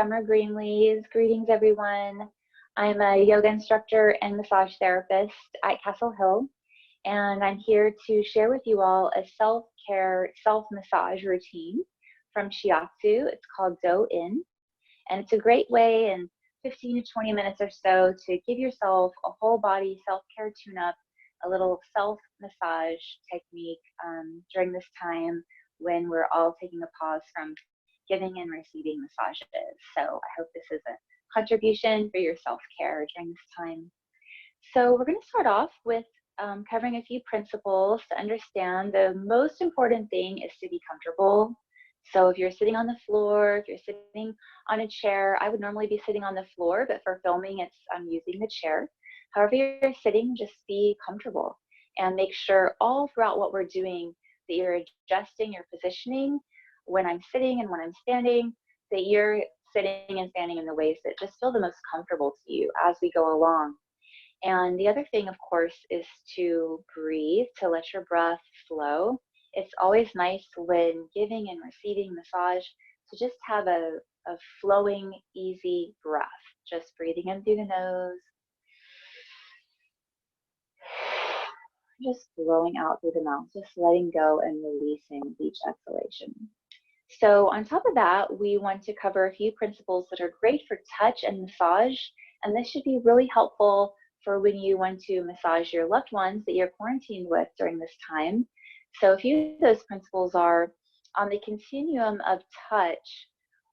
Summer Greenlees. Greetings, everyone. I'm a yoga instructor and massage therapist at Castle Hill, and I'm here to share with you all a self-care, self-massage routine from Shiatsu. It's called Do In, and it's a great way in 15 to 20 minutes or so to give yourself a whole body self-care tune-up, a little self-massage technique during this time when we're all taking a pause from giving and receiving massages. So I hope this is a contribution for your self-care during this time. So we're going to start off with covering a few principles to understand the most important thing is to be comfortable. So if you're sitting on the floor, if you're sitting on a chair, I would normally be sitting on the floor, but for filming, I'm using the chair. However you're sitting, just be comfortable and make sure all throughout what we're doing that you're adjusting your positioning when I'm sitting and when I'm standing, that you're sitting and standing in the ways that just feel the most comfortable to you as we go along. And the other thing, of course, is to breathe, to let your breath flow. It's always nice when giving and receiving massage to just have a flowing, easy breath, just breathing in through the nose, just blowing out through the mouth, just letting go and releasing with each exhalation. So on top of that, we want to cover a few principles that are great for touch and massage, and this should be really helpful for when you want to massage your loved ones that you're quarantined with during this time. So a few of those principles are, on the continuum of touch,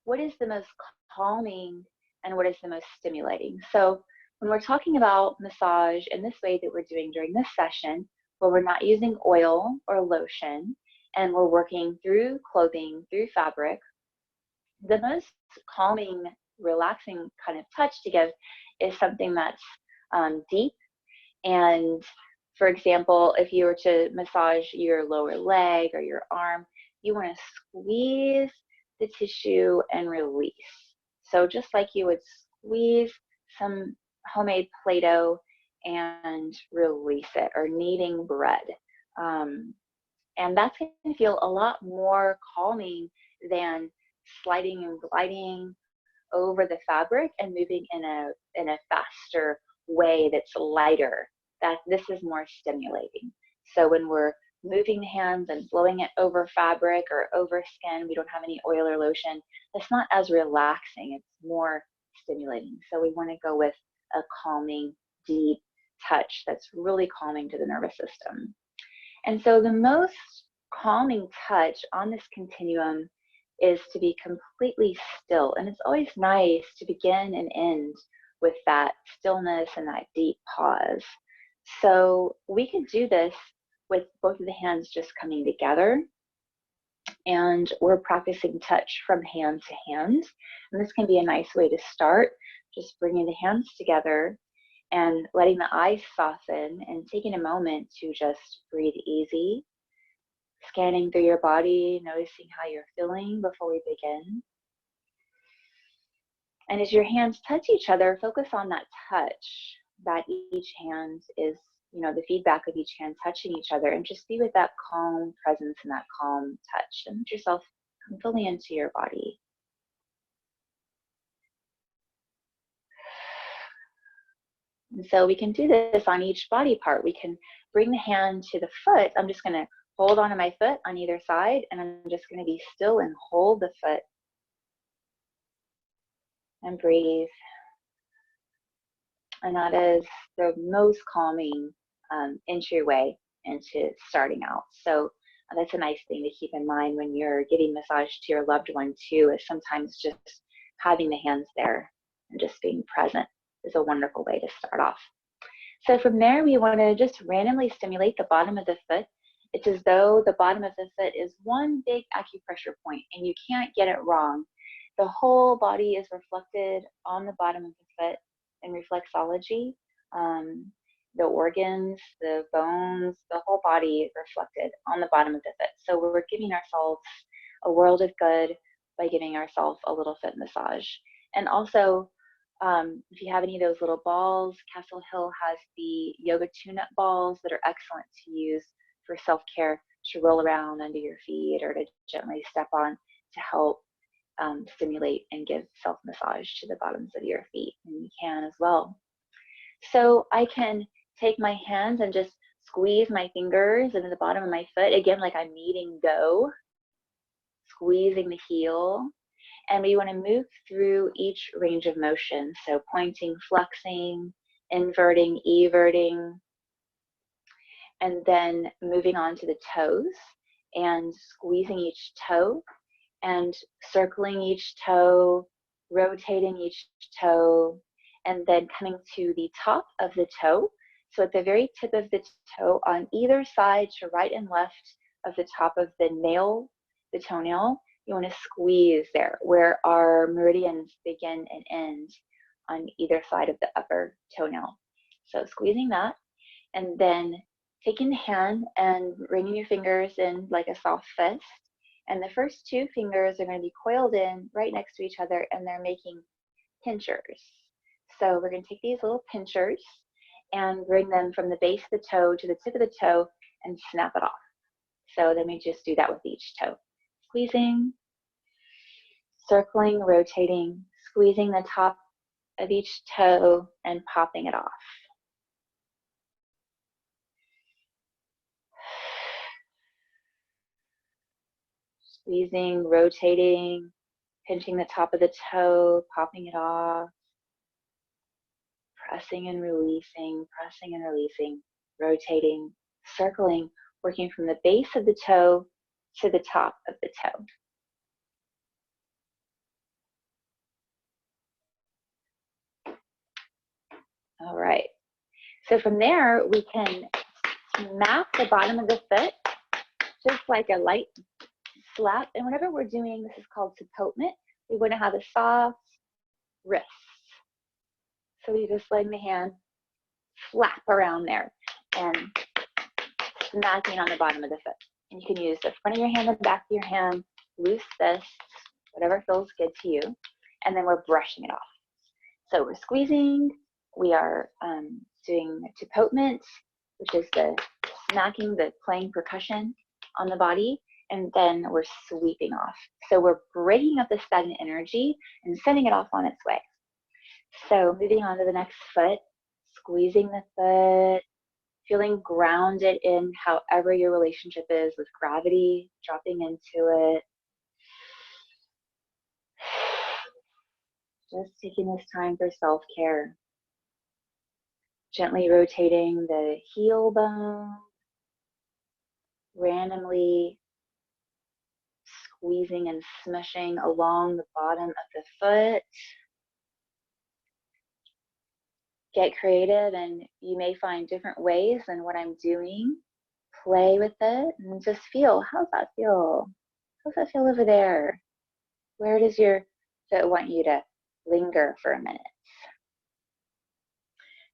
what is the most calming and what is the most stimulating? So when we're talking about massage in this way that we're doing during this session, where we're not using oil or lotion, and we're working through clothing, through fabric, the most calming, relaxing kind of touch to give is something that's deep. And for example, if you were to massage your lower leg or your arm, you want to squeeze the tissue and release. So just like you would squeeze some homemade Play-Doh and release it, or kneading bread. And that's going to feel a lot more calming than sliding and gliding over the fabric and moving in a faster way that's lighter. This is more stimulating. So when we're moving the hands and blowing it over fabric or over skin, we don't have any oil or lotion, it's not as relaxing, it's more stimulating. So we want to go with a calming, deep touch that's really calming to the nervous system. And so the most calming touch on this continuum is to be completely still. And it's always nice to begin and end with that stillness and that deep pause. So we can do this with both of the hands just coming together. And we're practicing touch from hand to hand. And this can be a nice way to start, just bringing the hands together and letting the eyes soften and taking a moment to just breathe easy, scanning through your body, noticing how you're feeling before we begin. And as your hands touch each other, focus on that touch, that each hand is, the feedback of each hand touching each other, and just be with that calm presence and that calm touch, and let yourself come fully into your body. And so we can do this on each body part. We can bring the hand to the foot. I'm just going to hold onto my foot on either side, and I'm just going to be still and hold the foot and breathe. And that is the most calming entryway into starting out. So that's a nice thing to keep in mind when you're giving massage to your loved one too, is sometimes just having the hands there and just being present is a wonderful way to start off. So from there, we want to just randomly stimulate the bottom of the foot. It's as though the bottom of the foot is one big acupressure point, and you can't get it wrong. The whole body is reflected on the bottom of the foot in reflexology. The organs, the bones, the whole body is reflected on the bottom of the foot. So we're giving ourselves a world of good by giving ourselves a little foot massage. And also, if you have any of those little balls, Castle Hill has the yoga tune-up balls that are excellent to use for self-care, to roll around under your feet or to gently step on to help stimulate and give self-massage to the bottoms of your feet, and you can as well. So I can take my hands and just squeeze my fingers into the bottom of my foot, again, like I'm kneading dough, squeezing the heel. And we want to move through each range of motion. So pointing, flexing, inverting, everting, and then moving on to the toes and squeezing each toe and circling each toe, rotating each toe, and then coming to the top of the toe. So at the very tip of the toe on either side to right and left of the top of the nail, the toenail, you want to squeeze there where our meridians begin and end on either side of the upper toenail. So squeezing that, and then taking the hand and wringing your fingers in like a soft fist. And the first two fingers are going to be coiled in right next to each other, and they're making pinchers. So we're going to take these little pinchers and bring them from the base of the toe to the tip of the toe and snap it off. So then we just do that with each toe. Squeezing, circling, rotating, squeezing the top of each toe and popping it off. Squeezing, rotating, pinching the top of the toe, popping it off, pressing and releasing, rotating, circling, working from the base of the toe to the top of the toe. All right, so from there we can smack the bottom of the foot, just like a light slap. And whenever we're doing, this is called supportment, we want to have a soft wrist. So we just letting the hand flap around there and smacking on the bottom of the foot. And you can use the front of your hand, the back of your hand, loose fists, whatever feels good to you. And then we're brushing it off. So we're squeezing, we are doing supportment, which is the smacking, the playing percussion on the body, and then we're sweeping off. So we're breaking up the stagnant energy and sending it off on its way. So moving on to the next foot, squeezing the foot, feeling grounded in however your relationship is with gravity, dropping into it. Just taking this time for self-care. Gently rotating the heel bone, randomly squeezing and smushing along the bottom of the foot. Get creative, and you may find different ways than what I'm doing. Play with it and just feel, how's that feel? How's that feel over there? Where does your foot want you to linger for a minute?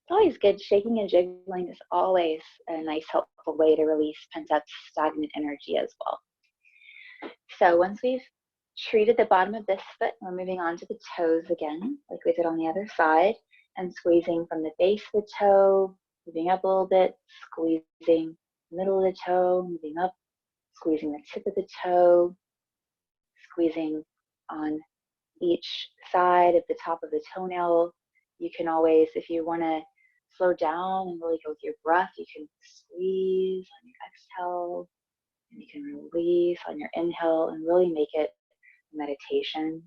It's always good. Shaking and jiggling is always a nice, helpful way to release pent-up stagnant energy as well. So once we've treated the bottom of this foot, we're moving on to the toes again, like we did on the other side, and squeezing from the base of the toe, moving up a little bit, squeezing the middle of the toe, moving up, squeezing the tip of the toe, squeezing on each side of the top of the toenail. You can always, if you want to slow down and really go with your breath, you can squeeze on your exhale, and you can release on your inhale and really make it a meditation.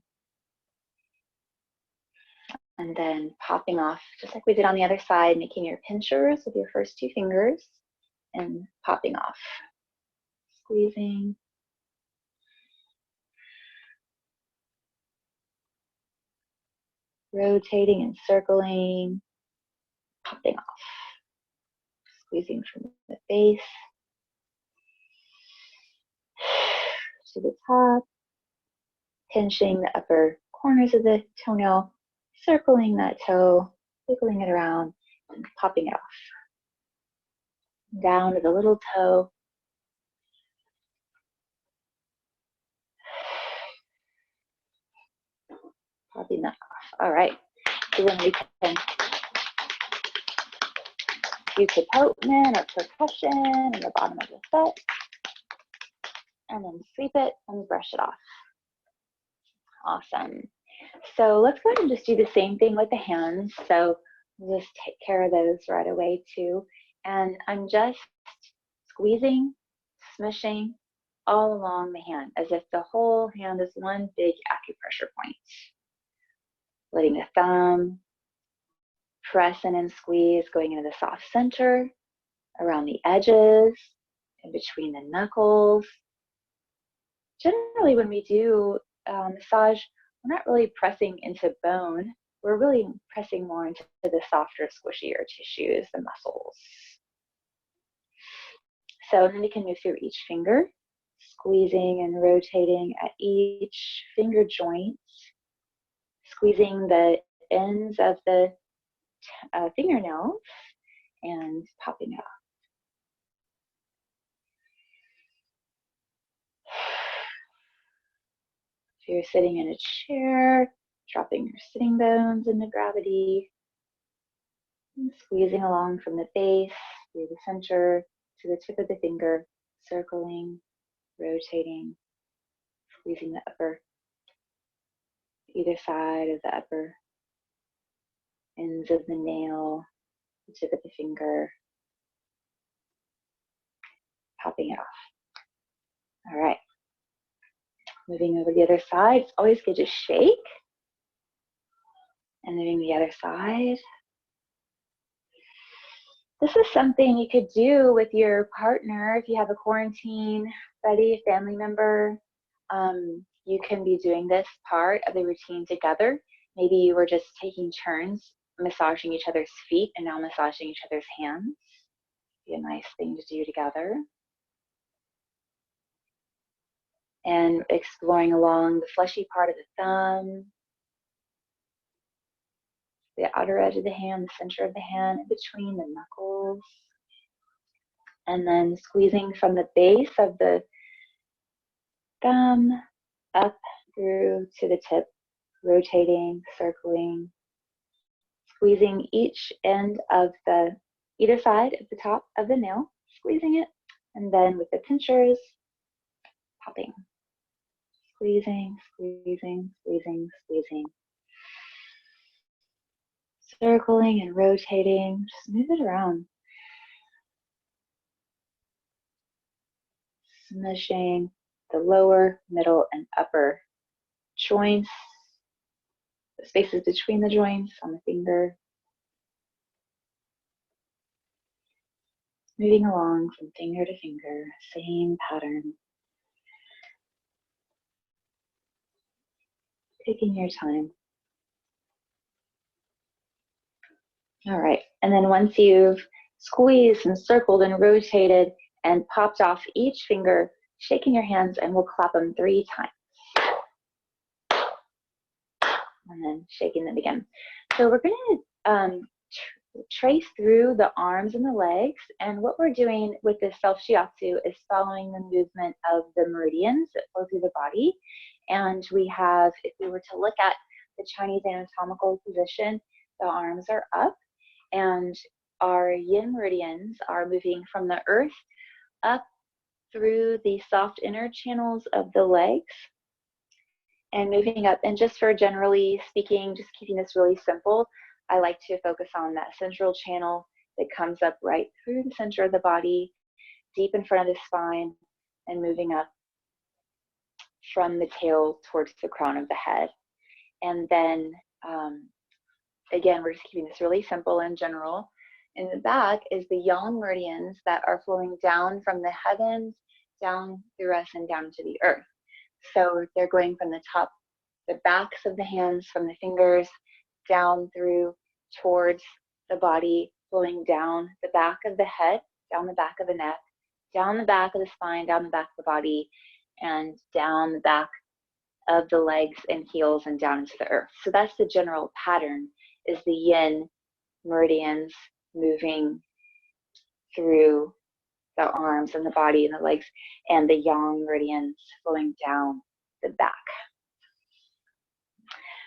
And then popping off, just like we did on the other side, making your pinchers with your first two fingers and popping off. Squeezing. Rotating and circling, popping off. Squeezing from the base to the top, pinching the upper corners of the toenail, circling that toe, wiggling it around, and popping it off. Down to the little toe. Popping that off. All right. So then we can do supportment or percussion in the bottom of the foot, and then sweep it and brush it off. Awesome. So let's go ahead and just do the same thing with the hands. So we'll just take care of those right away too. And I'm just squeezing, smushing all along the hand as if the whole hand is one big acupressure point. Letting the thumb press in and squeeze, going into the soft center, around the edges, in between the knuckles. Generally, when we do massage, we're not really pressing into bone. We're really pressing more into the softer, squishier tissues, the muscles. So then we can move through each finger, squeezing and rotating at each finger joint, squeezing the ends of the fingernails and popping it off. If you're sitting in a chair, dropping your sitting bones into gravity, and squeezing along from the base through the center to the tip of the finger, circling, rotating, squeezing the upper, either side of the upper, ends of the nail, the tip of the finger, popping it off. All right. Moving over the other side. It's always good to shake. And moving the other side. This is something you could do with your partner if you have a quarantine buddy, family member. You can be doing this part of the routine together. Maybe you were just taking turns massaging each other's feet and now massaging each other's hands. Be a nice thing to do together. And exploring along the fleshy part of the thumb, the outer edge of the hand, the center of the hand, in between the knuckles. And then squeezing from the base of the thumb up through to the tip, rotating, circling, squeezing each end of either side of the top of the nail, squeezing it, and then with the pinchers, popping. Squeezing, squeezing, squeezing, squeezing. Circling and rotating, just move it around. Smushing the lower, middle, and upper joints, the spaces between the joints on the finger. Moving along from finger to finger, same pattern. Taking your time. All right, and then once you've squeezed and circled and rotated and popped off each finger, shaking your hands, and we'll clap them 3 times. And then shaking them again. So we're going to trace through the arms and the legs, and what we're doing with this self Shiatsu is following the movement of the meridians that flow through the body. And we have, if we were to look at the Chinese anatomical position, the arms are up, and our yin meridians are moving from the earth up through the soft inner channels of the legs and moving up. And just for generally speaking, just keeping this really simple, I like to focus on that central channel that comes up right through the center of the body, deep in front of the spine, and moving up from the tail towards the crown of the head. And then again, we're just keeping this really simple and general. In the back is the yang meridians that are flowing down from the heavens, down through us, and down to the earth. So they're going from the top, the backs of the hands, from the fingers, down through towards the body, flowing down the back of the head, down the back of the neck, down the back of the spine, down the back of the body, and down the back of the legs and heels and down into the earth. So that's the general pattern, is the yin meridians moving through the arms and the body and the legs, and the yang meridians flowing down the back.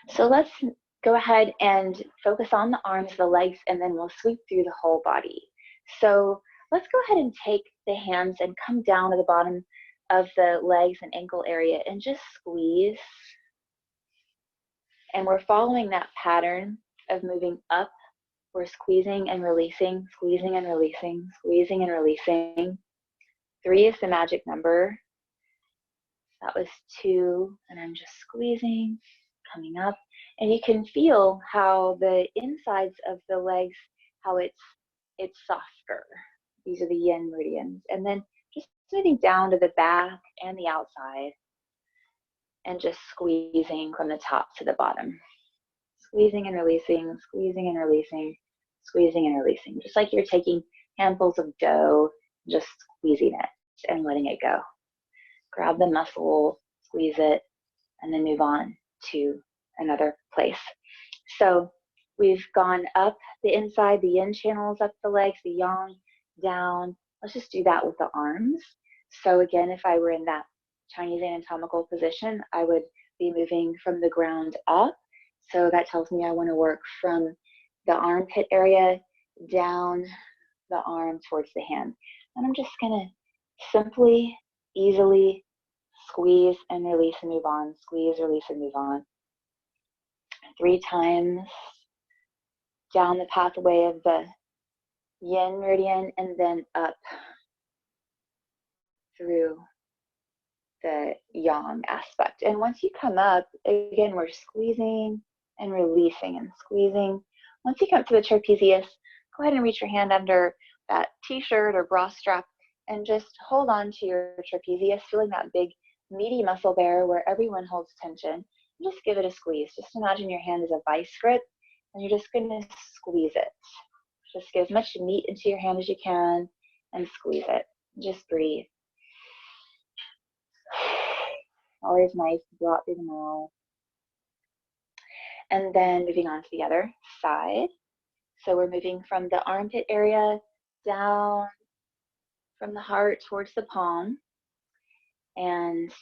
So let's go ahead and focus on the arms, the legs, and then we'll sweep through the whole body. So let's go ahead and take the hands and come down to the bottom of the legs and ankle area and just squeeze. And we're following that pattern of moving up. We're squeezing and releasing, squeezing and releasing, squeezing and releasing. 3 is the magic number. That was 2, and I'm just squeezing, coming up. And you can feel how the insides of the legs, how it's softer. These are the yin meridians. And then just moving down to the back and the outside, and just squeezing from the top to the bottom. Squeezing and releasing, squeezing and releasing, squeezing and releasing. Just like you're taking handfuls of dough, just squeezing it and letting it go. Grab the muscle, squeeze it, and then move on to another place. So we've gone up the inside, the yin channels up the legs, the yang, down. Let's just do that with the arms. So again, if I were in that Chinese anatomical position, I would be moving from the ground up. So that tells me I want to work from the armpit area down the arm towards the hand. And I'm just going to simply, easily squeeze and release and move on, squeeze, release, and move on. 3 times down the pathway of the yin meridian, and then up through the yang aspect. And once you come up, again, we're squeezing and releasing and squeezing. Once you come up to the trapezius, go ahead and reach your hand under that t-shirt or bra strap and just hold on to your trapezius, feeling that big meaty muscle there where everyone holds tension. And just give it a squeeze. Just imagine your hand is a vice grip and you're just going to squeeze it. Just get as much meat into your hand as you can and squeeze it. Just breathe. Always nice to blow out through the mouth. And then moving on to the other side. So we're moving from the armpit area down from the heart towards the palm. And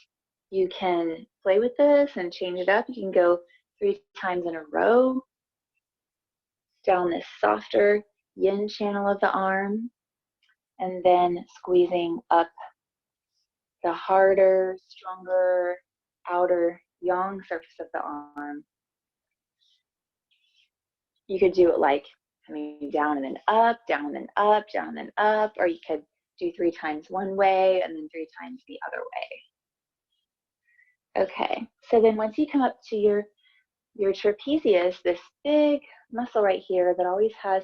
you can play with this and change it up. You can go 3 times in a row down this softer yin channel of the arm, and then squeezing up the harder, stronger, outer yang surface of the arm. You could do it like coming down and then up, down and then up, down and then up, or you could do 3 times one way and then 3 times the other way. Okay, so then once you come up to your trapezius, this big muscle right here that always has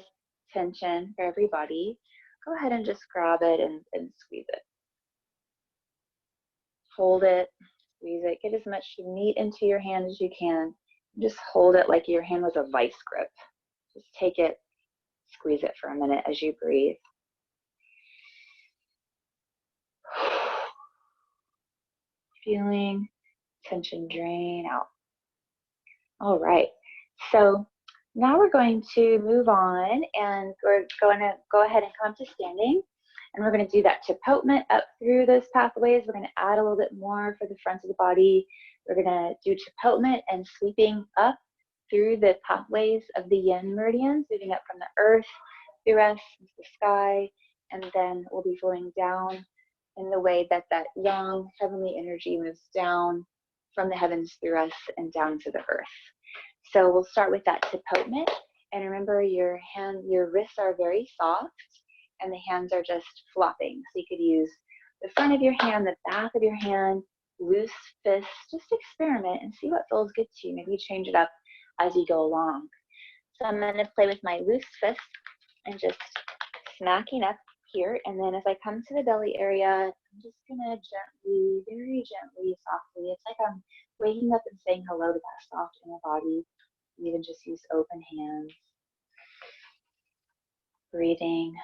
tension for everybody, go ahead and just grab it and squeeze it. Hold it, squeeze it, get as much meat into your hand as you can. Just hold it like your hand was a vice grip. Just take it, squeeze it for a minute as you breathe. Feeling tension drain out. All right, so now we're going to move on, and we're going to go ahead and come to standing, and we're going to do that chapotement up through those pathways. We're going to add a little bit more for the front of the body. We're going to do chapotement and sweeping up through the pathways of the yin meridians, moving up from the earth through us into the sky, and then we'll be flowing down in the way that that yang heavenly energy moves down from the heavens through us and down to the earth. So we'll start with that chapotement, and remember your wrists are very soft and the hands are just flopping. So you could use the front of your hand, the back of your hand, loose fists. Just experiment and see what feels good to you. Maybe change it up as you go along. So I'm going to play with my loose fist and just smacking up here, and then as I come to the belly area, I'm just going to gently, very gently, softly, it's like I'm waking up and saying hello to that soft inner body. You can just use open hands, breathing.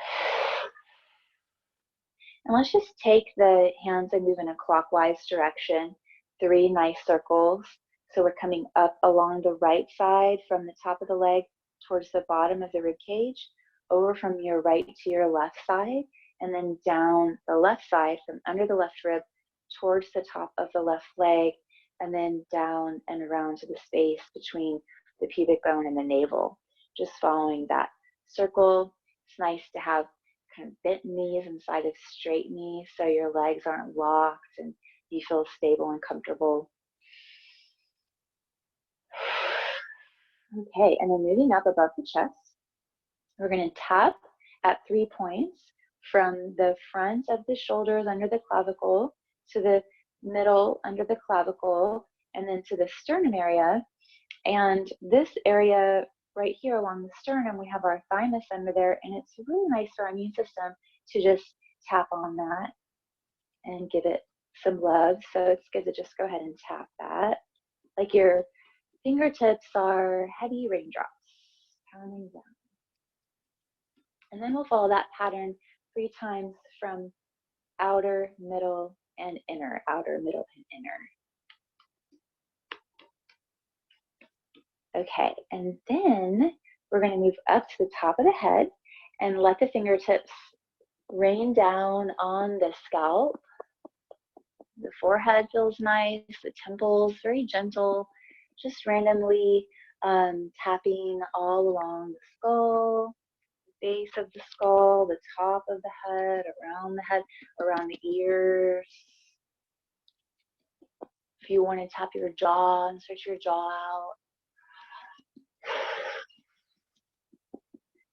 And let's just take the hands and move in a clockwise direction, 3 nice circles. So we're coming up along the right side from the top of the leg towards the bottom of the rib cage, over from your right to your left side, and then down the left side from under the left rib towards the top of the left leg, and then down and around to the space between the pubic bone and the navel. Just following that circle. It's nice to have kind of bent knees inside of straight knees so your legs aren't locked and you feel stable and comfortable. Okay, and then moving up above the chest, we're going to tap at 3 points from the front of the shoulders under the clavicle to the middle under the clavicle, and then to the sternum area. And this area right here along the sternum, we have our thymus under there, and it's really nice for our immune system to just tap on that and give it some love. So it's good to just go ahead and tap that. Like your fingertips are heavy raindrops pounding down. And then we'll follow that pattern 3 times from outer, middle, and inner, outer, middle, and inner. Okay, and then we're going to move up to the top of the head and let the fingertips rain down on the scalp. The forehead feels nice, the temples very gentle, just randomly tapping all along the skull, the base of the skull, the top of the head, around the ears. If you want to tap your jaw and stretch your jaw out.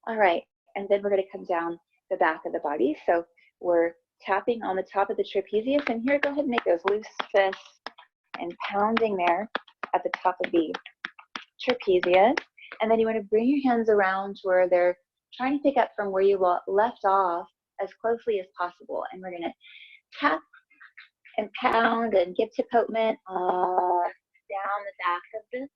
All right, and then we're going to come down the back of the body. So we're tapping on the top of the trapezius, and here, go ahead and make those loose fists and pounding there at the top of the trapezius. And then you want to bring your hands around to where they're trying to pick up from where you left off as closely as possible. And we're going to tap and pound and give tapotement down the back of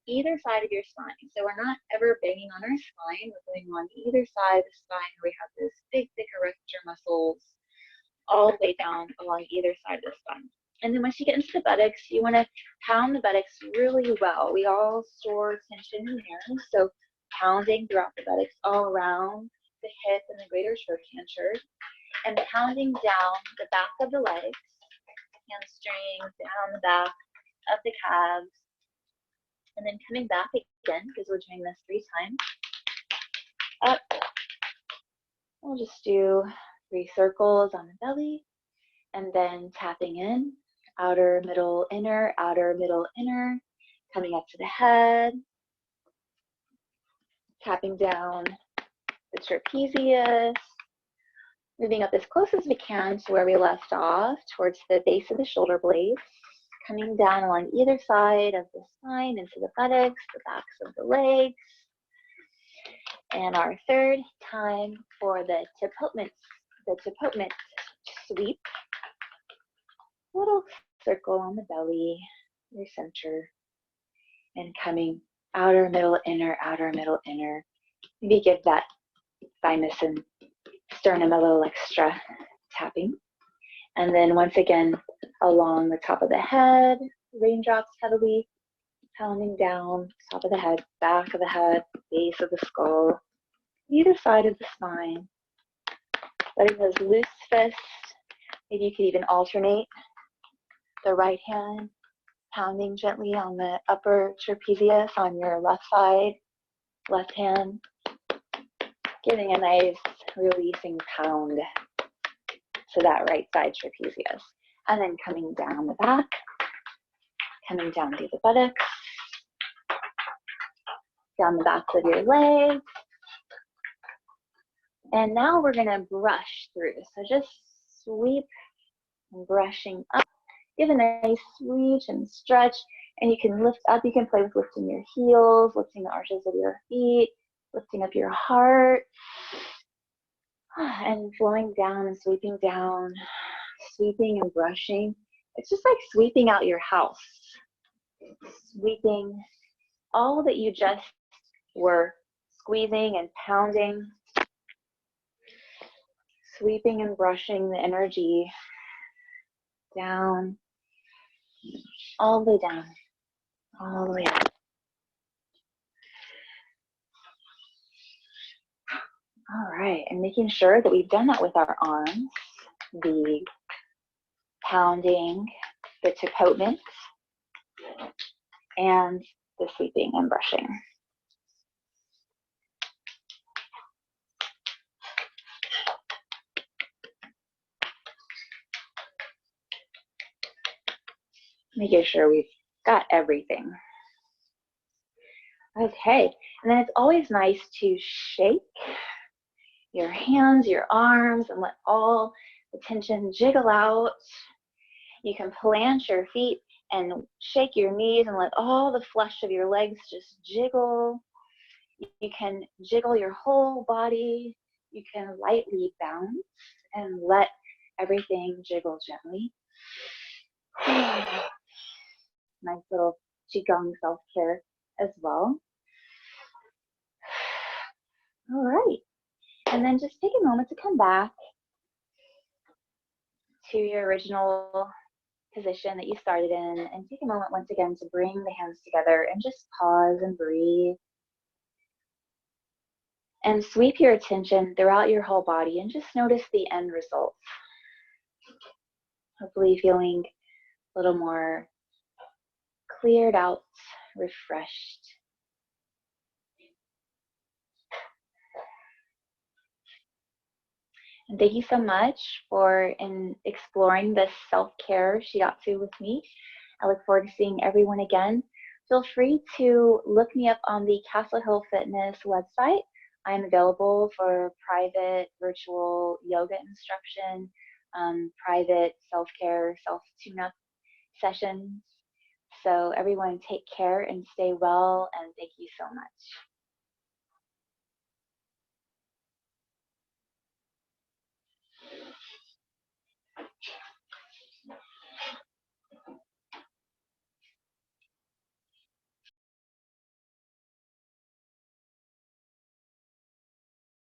either side of your spine. So we're not ever banging on our spine. We're going on either side of the spine where we have this big, thick erector muscles all the way down along either side of the spine. And then once you get into the buttocks, you want to pound the buttocks really well. We all store tension in there, so pounding throughout the buttocks all around the hip and the greater trochanter, and pounding down the back of the legs, hamstrings, down the back of the calves, and then coming back again, because we're doing this 3 times. Up. We'll just do 3 circles on the belly, and then tapping in, outer, middle, inner, coming up to the head, tapping down the trapezius, moving up as close as we can to where we left off, towards the base of the shoulder blades, coming down along either side of the spine into the buttocks, the backs of the legs. And our 3rd time for the tapotement sweep. Little circle on the belly, your center, and coming outer, middle, inner, outer, middle, inner. Maybe give that thymus and sternum a little extra tapping. And then once again, along the top of the head, raindrops heavily pounding down, top of the head, back of the head, base of the skull, either side of the spine. Letting those loose fists. Maybe you could even alternate the right hand, pounding gently on the upper trapezius on your left side, left hand, giving a nice releasing pound to that right side trapezius. And then coming down the back, coming down to the buttocks, down the backs of your legs. And now we're going to brush through. So just sweep and brushing up. Give a nice sweep and stretch. And you can lift up. You can play with lifting your heels, lifting the arches of your feet, lifting up your heart. And flowing down and sweeping down, sweeping and brushing. It's just like sweeping out your house. Sweeping all that you just were squeezing and pounding. Sweeping and brushing the energy down, all the way down, all the way up. All right, and making sure that we've done that with our arms, the pounding, the tapotement, and the sweeping and brushing. Making sure we've got everything. Okay, and then it's always nice to shake your hands, your arms, and let all the tension jiggle out. You can plant your feet and shake your knees and let all the flesh of your legs just jiggle. You can jiggle your whole body. You can lightly bounce and let everything jiggle gently. Nice little Qigong self-care as well. All right. And then just take a moment to come back to your original position that you started in, and take a moment once again to bring the hands together and just pause and breathe. And sweep your attention throughout your whole body and just notice the end result. Hopefully feeling a little more cleared out, refreshed. And thank you so much for exploring this self-care Shiatsu with me. I look forward to seeing everyone again. Feel free to look me up on the Castle Hill Fitness website. I'm available for private virtual yoga instruction, private self-care, self-tune-up sessions. So everyone take care and stay well, and thank you so much.